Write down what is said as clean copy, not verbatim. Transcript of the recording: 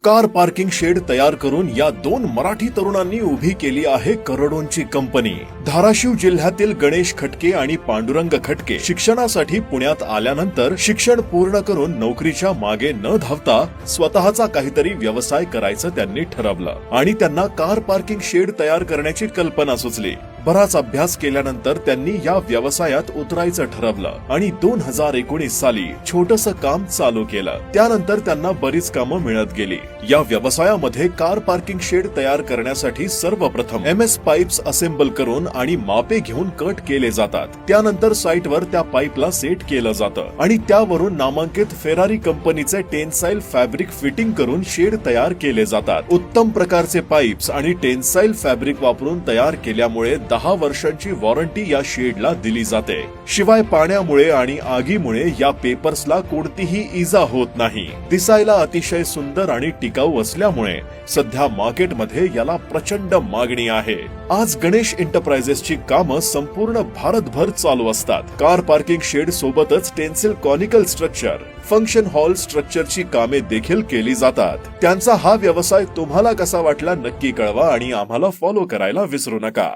Car parking shade तयार करून या दोन मराठी तरुणांनी उभी केली आहे करोडोंची कंपनी। धाराशिव जिल्ह्यातील गणेश खटके आणि पांडुरंग खटके शिक्षणासाठी पुण्यात आल्यानंतर शिक्षण पूर्ण करून नोकरीच्या मागे न धावता स्वतःचा काहीतरी व्यवसाय करायचं त्यांनी ठरवलं आणि त्यांना कार पार्किंग शेड तयार करण्याची कल्पना सुचली। बराच अभ्यास केल्यानंतर त्यांनी या व्यवसायात उतरायचं ठरवलं आणि 2019 साली छोटसं काम चालू केलं। त्यानंतर त्यांना बरीच कामं मिळत गेली। या व्यवसायामध्ये कार पार्किंग शेड तयार करण्यासाठी सर्वप्रथम MS पाइप्स असेंबल करून आणि मापे घेऊन कट केले जातात। त्यानंतर साइटवर त्या पाईपला सेट केलं जातं आणि त्यावरून नामांकित फेरारी कंपनीचे टेन्साइल फॅब्रिक फिटिंग करून शेड तयार केले जातात। उत्तम प्रकारचे पाइप्स आणि टेन्साइल फॅब्रिक वापरून तयार केल्यामुळे 10 वर्षांची वॉरंटी या शेडला दिली जाते। शिवाय पाण्यामुळे आणि आगीमुळे या पेपर्सला कोणतीही इजा होत नाही। दिसायला अतिशय सुंदर आणि टिकाऊ असल्यामुळे सध्या मार्केटमध्ये याला प्रचंड मागणी आहे। आज गणेश एंटरप्राइजेसची कामं संपूर्ण भारतभर चालू असतात। कार पार्किंग शेड सोबतच tensile conical structure, function hall स्ट्रक्चरची कामे देखील केली जातात। त्यांचा हा व्यवसाय तुम्हाला कसा वाटला नक्की कळवा आणि आम्हाला फॉलो करायला विसरू नका।